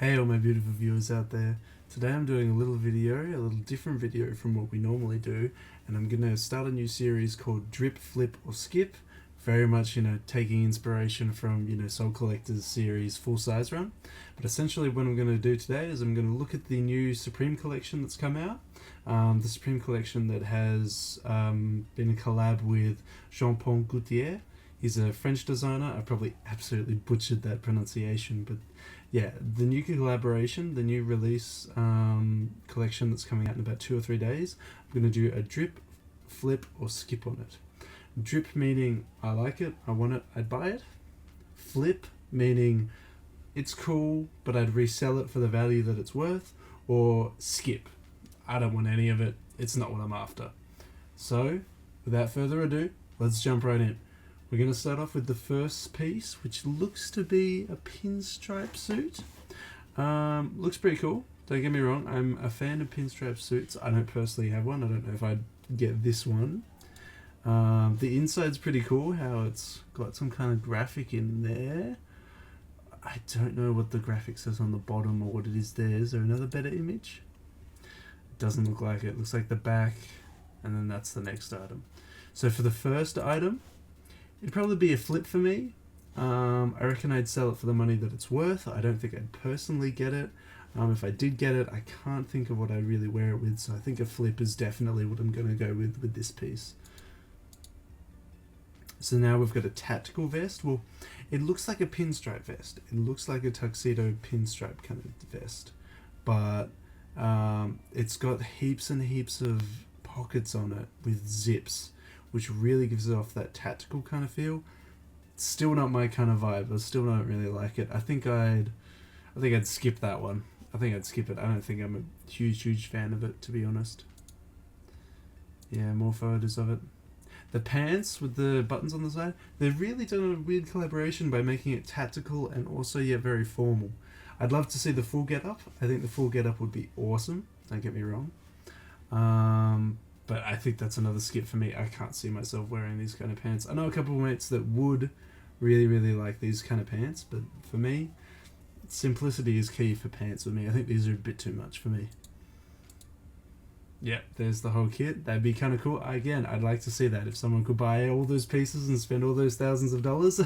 Hey all my beautiful viewers out there. Today I'm doing a little different video from what we normally do, and I'm going to start a new series called Drip, Flip or Skip. Very much, taking inspiration from, Soul Collector's series Full Size Run. But essentially what I'm going to do today is I'm going to look at the new Supreme collection that's come out. The Supreme collection that has been a collab with Jean Paul Gaultier. He's a French designer. I probably absolutely butchered that pronunciation, but yeah, the new collaboration, the new release collection that's coming out in about 2 or 3 days. I'm going to do a drip, flip or skip on it. Drip meaning I like it, I want it, I'd buy it. Flip meaning it's cool, but I'd resell it for the value that it's worth. Or skip, I don't want any of it, it's not what I'm after. So, without further ado, let's jump right in. We're going to start off with the first piece, which looks to be a pinstripe suit. Looks pretty cool, don't get me wrong, I'm a fan of pinstripe suits. I don't personally have one, I don't know if I'd get this one. The inside's pretty cool, how it's got some kind of graphic in there. I don't know what the graphic says on the bottom or what it is there. Is there another better image? It doesn't look like it. It looks like the back, and then that's the next item. So for the first item, it'd probably be a flip for me. I reckon I'd sell it for the money that it's worth. I don't think I'd personally get it. If I did get it, I can't think of what I'd really wear it with, so I think a flip is definitely what I'm going to go with this piece. So now we've got a tactical vest. Well, it looks like a pinstripe vest. It looks like a tuxedo pinstripe kind of vest. But it's got heaps and heaps of pockets on it with zips, which really gives it off that tactical kind of feel. It's still not my kind of vibe. I still don't really like it. I think I'd skip that one. I think I'd skip it. I don't think I'm a huge fan of it, to be honest. Yeah, more photos of it. The pants with the buttons on the side, they've really done a weird collaboration by making it tactical and also yet very formal. I'd love to see the full get-up. I think the full get-up would be awesome, don't get me wrong. But I think that's another skip for me. I can't see myself wearing these kind of pants. I know a couple of mates that would really like these kind of pants, but for me, simplicity is key for pants with me. I think these are a bit too much for me. Yeah, there's the whole kit. That'd be kind of cool. Again, I'd like to see that. If someone could buy all those pieces and spend all those thousands of dollars,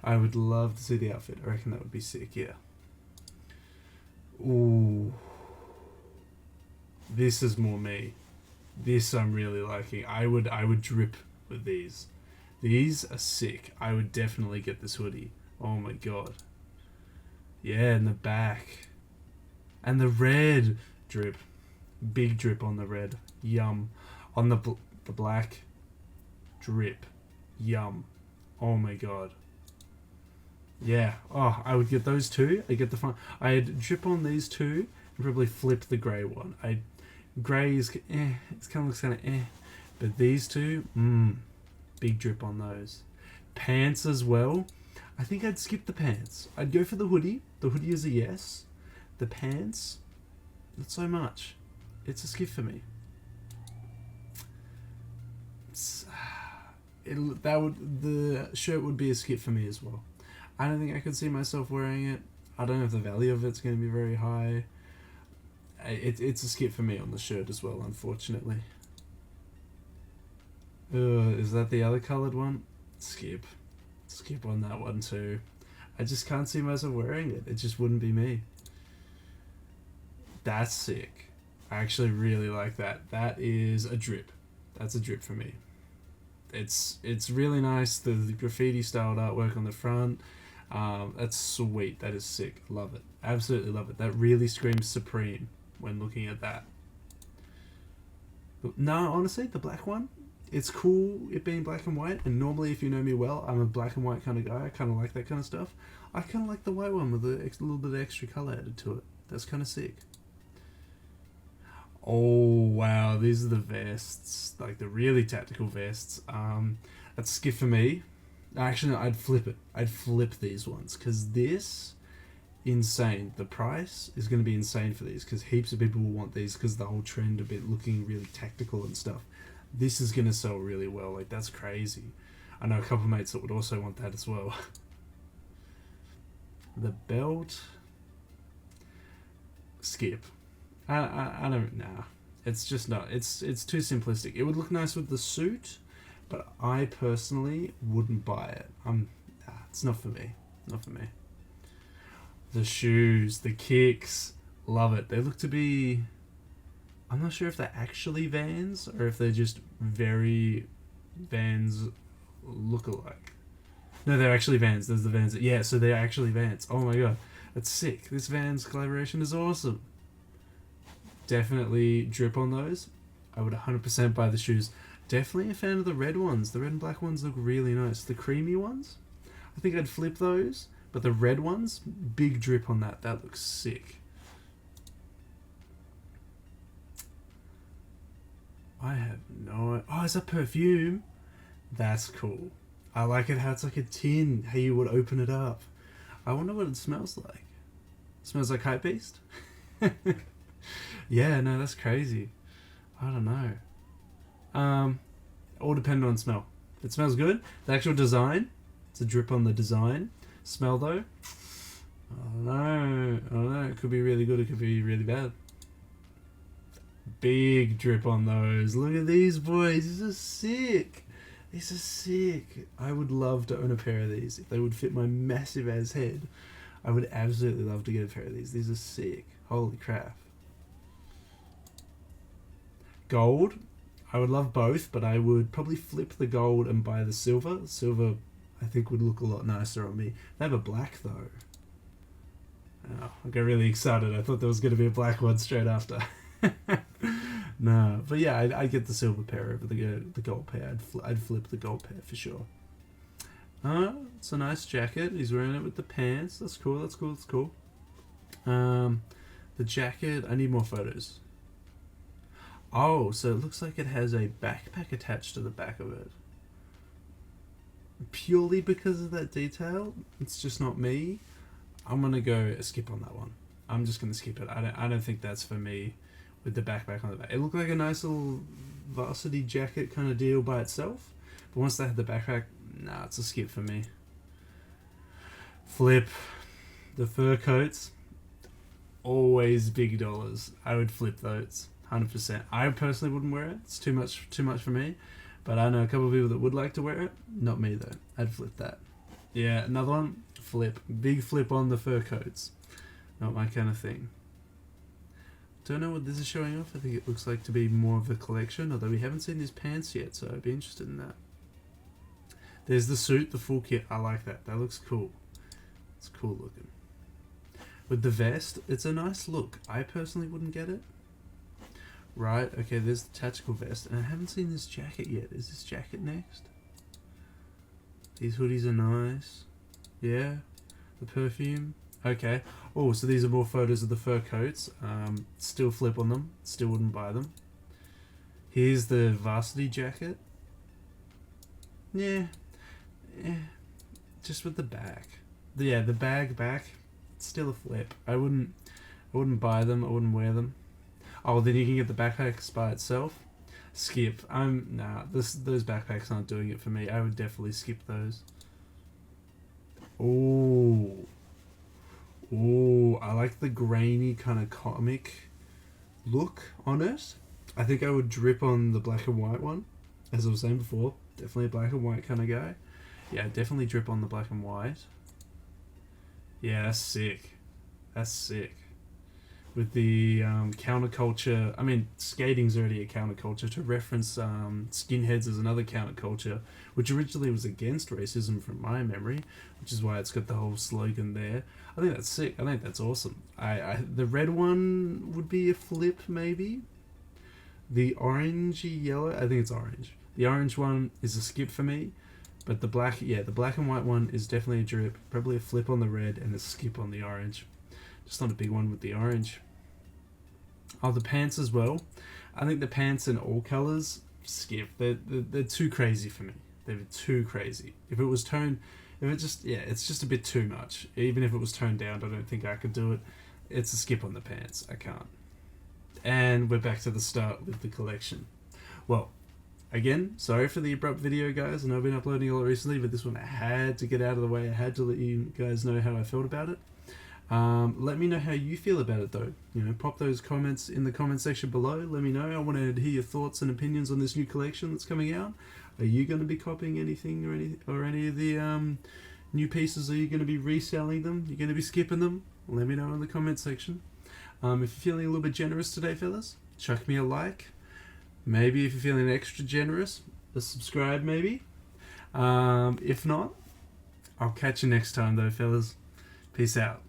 I would love to see the outfit. I reckon that would be sick, yeah. Ooh. This is more me. This I'm really liking. I would drip with these. These are sick. I would definitely get this hoodie. Oh my god. Yeah, in the back. And the red drip. Big drip on the red. Yum. On the black. Drip. Yum. Oh my god. Yeah. Oh, I would get those two. I get the fun. I'd drip on these two and probably flip the grey one. Grey is it kind of looks kind of but these two, big drip on those. Pants as well. I think I'd skip the pants. I'd go for the hoodie. The hoodie is a yes. The pants, not so much. It's a skip for me. The shirt would be a skip for me as well. I don't think I could see myself wearing it. I don't know if the value of it's going to be very high. It's a skip for me on the shirt as well, unfortunately. Is that the other coloured one? Skip. Skip on that one too. I just can't see myself wearing it. It just wouldn't be me. That's sick. I actually really like that. That is a drip. That's a drip for me. It's really nice. The graffiti styled artwork on the front. That's sweet. That is sick. Love it. Absolutely love it. That really screams Supreme when looking at that. But no, honestly, the black one, it's cool it being black and white, and normally if you know me well, I'm a black and white kind of guy. I kind of like that kind of stuff. I kind of like the white one with a little bit of extra colour added to it. That's kind of sick. Oh wow, these are the vests, like the really tactical vests. That's a skip for me. Actually, no, I'd flip it. I'd flip these ones, because this, insane. The price is going to be insane for these, because heaps of people will want these because the whole trend of it looking really tactical and stuff. This is going to sell really well. Like, that's crazy. I know a couple of mates that would also want that as well. The belt, skip. I don't, nah. It's just not, it's too simplistic. It would look nice with the suit, but I personally wouldn't buy it. It's not for me. Not for me. The shoes, the kicks, love it. They look to be, I'm not sure if they're actually Vans or if they're just very Vans look-alike. No, they're actually Vans. There's the Vans. Yeah, so they're actually Vans. Oh my god, that's sick. This Vans collaboration is awesome. Definitely drip on those. I would 100% buy the shoes. Definitely a fan of the red ones. The red and black ones look really nice. The creamy ones, I think I'd flip those. But the red ones, big drip on that. That looks sick. I have no... Oh, is that perfume? That's cool. I like it how it's like a tin. How you would open it up. I wonder what it smells like. It smells like Hypebeast? Yeah, no, that's crazy. I don't know. All dependent on smell. If it smells good, the actual design, it's a drip on the design. Smell though, I don't know. It could be really good, it could be really bad. Big drip on those. Look at these boys. These are sick. These are sick. I would love to own a pair of these. If they would fit my massive ass head, I would absolutely love to get a pair of these. These are sick. Holy crap. Gold. I would love both, but I would probably flip the gold and buy the silver. Silver, I think, would look a lot nicer on me. They have a black though. Oh, I got really excited. I thought there was going to be a black one straight after. No, but yeah, I'd get the silver pair over the gold pair. I'd flip the gold pair for sure. It's a nice jacket. He's wearing it with the pants. That's cool. That's cool. That's cool. The jacket. I need more photos. Oh, so it looks like it has a backpack attached to the back of it. Purely because of that detail, it's just not me. I'm gonna go skip on that one. I'm just gonna skip it. I don't think that's for me with the backpack on the back. It looked like a nice little varsity jacket kind of deal by itself, but once they had the backpack, nah, it's a skip for me. Flip the fur coats. Always big dollars. I would flip those 100%. I personally wouldn't wear it. It's too much for me. But I know a couple of people that would like to wear it. Not me though. I'd flip that. Yeah, another one. Flip. Big flip on the fur coats. Not my kind of thing. Don't know what this is showing off. I think it looks like to be more of a collection, although we haven't seen his pants yet, so I'd be interested in that. There's the suit, the full kit. I like that. That looks cool. It's cool looking. With the vest, it's a nice look. I personally wouldn't get it. Right, okay, there's the tactical vest, and I haven't seen this jacket yet. Is this jacket next? These hoodies are nice. Yeah, the perfume. Okay. Oh, so these are more photos of the fur coats. Still flip on them. Still wouldn't buy them. Here's the varsity jacket. Yeah. Just with the back. The bag back. Still a flip. I wouldn't buy them. I wouldn't wear them. Oh, then you can get the backpacks by itself. Skip. Those backpacks aren't doing it for me. I would definitely skip those. Ooh, I like the grainy kind of comic look on it. I think I would drip on the black and white one. As I was saying before, definitely a black and white kind of guy. Yeah, definitely drip on the black and white. Yeah, that's sick. That's sick. With the counterculture, I mean, skating's already a counterculture. To reference skinheads as another counterculture, which originally was against racism from my memory, which is why it's got the whole slogan there. I think that's sick. I think that's awesome. The red one would be a flip, maybe. The orangey yellow, I think it's orange. The orange one is a skip for me, but the black and white one is definitely a drip. Probably a flip on the red and a skip on the orange. Just not a big one with the orange. Oh, the pants as well. I think the pants in all colours, skip. They're too crazy for me. They're too crazy. It's just a bit too much. Even if it was toned down, I don't think I could do it. It's a skip on the pants. I can't. And we're back to the start with the collection. Well, again, sorry for the abrupt video, guys. I know I've been uploading a lot recently, but this one I had to get out of the way. I had to let you guys know how I felt about it. Let me know how you feel about it though. You know, pop those comments in the comment section below. Let me know. I want to hear your thoughts and opinions on this new collection that's coming out. Are you going to be copying anything or any of the new pieces? Are you going to be reselling them? You're going to be skipping them? Let me know in the comment section. If you're feeling a little bit generous today, fellas, chuck me a like. Maybe if you're feeling extra generous, a subscribe maybe. If not, I'll catch you next time though, fellas. Peace out.